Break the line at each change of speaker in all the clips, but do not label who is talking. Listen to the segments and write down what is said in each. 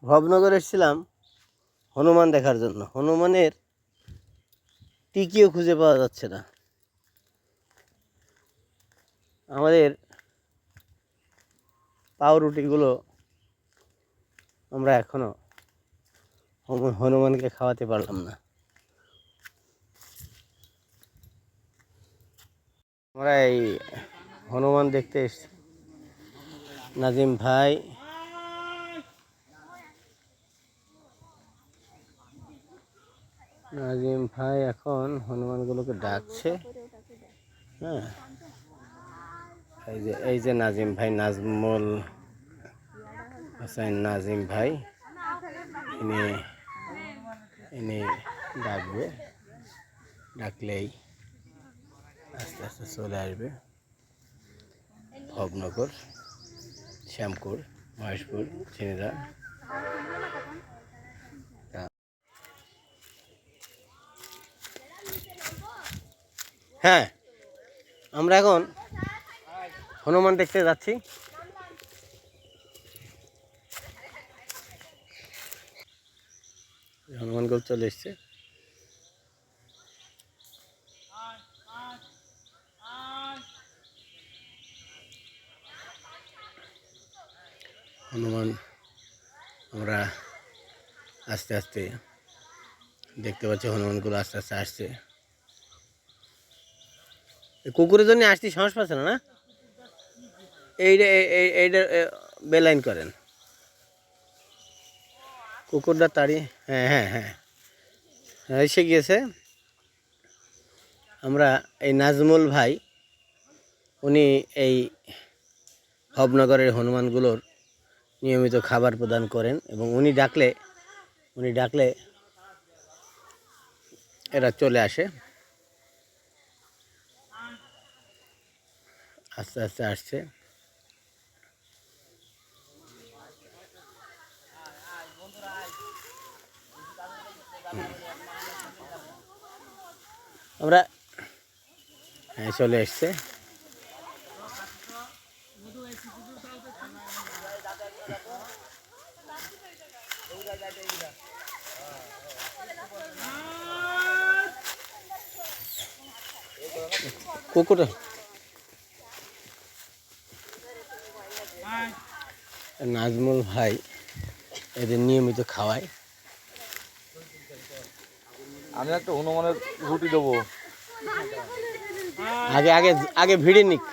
ভবনগর এসেছিলাম হনুমান দেখার জন্য। হনুমানের টিকিও খুঁজে পাওয়া যাচ্ছে না। আমাদের পাউরুটিগুলো আমরা এখনো হনুমানকে খাওয়াতে পারলাম না। আমরা এই হনুমান দেখতে এসেছি। নাজিম ভাই, এখন হনুমানগুলোকে ডাকছে। হ্যাঁ, এই যে নাজিম ভাই, নাজমুল হোসেন নাজিম ভাই, ইনি ডাকবে, ডাকলেই আস্তে আস্তে চলে আসবে। ভবনগর, শ্যামপুর, মহেশপুর, ঝিনাইদহ। হ্যাঁ, আমরা এখন হনুমান দেখতে যাচ্ছি। হনুমানগুলো চলে এসছে। হনুমান আমরা আস্তে আস্তে দেখতে পাচ্ছি, হনুমানগুলো আস্তে আস্তে আসছে। কুকুরের জন্য আসতে সাহস পাচ্ছে না। এইটা বেলাইন করেন, কুকুরটা তাড়ি। হ্যাঁ হ্যাঁ হ্যাঁ, এসে গিয়েছে। আমরা এই নাজমুল ভাই, উনি এই ভবনগরের হনুমানগুলোর নিয়মিত খাবার প্রদান করেন এবং উনি ডাকলে এরা চলে আসে। আস্তে আস্তে আসছে। আমরা চলে এসছে। কুকুর নাজমুল ভাই এদের নিয়মিত খাওয়ায়।
আমি একটা হনুমানের রুটি দেবো।
আগে আগে আগে ভিড়ে নিক।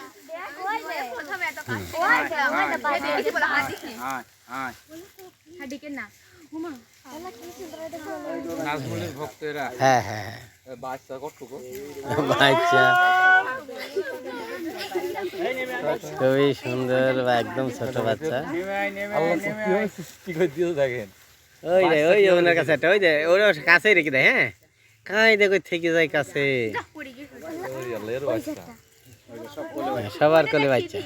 নাজমুলের ভক্তরা।
হ্যাঁ হ্যাঁ হ্যাঁ,
বাচ্চা কতটুকু?
বাচ্চা খুবই সুন্দর, একদম ছোট বাচ্চা।
কি করে দিয়ে দেখেন।
ওই যে ওনার কাছে একটা, ওই যে ওরা কাছেই রেখে দেয়। হ্যাঁ, কাই দেখো থেকে যায় কাছে। সবার কোলে বাচ্চা।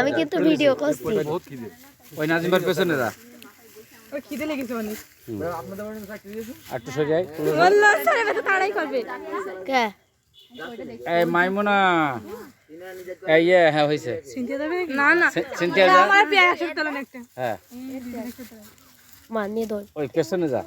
আমি কিন্তু ভিডিও করছি।
ওই নাজিমের পেছনে যা।
খিদে লেগেছে অনেক।
একটু সোজা এই মাইমুনা, এই হ্যাঁ হয়েছে।
না না,
সিনথিয়া যা।
একটা
হ্যাঁ,
মান নিয়ে দৌড়।
ওই পেছনে যা।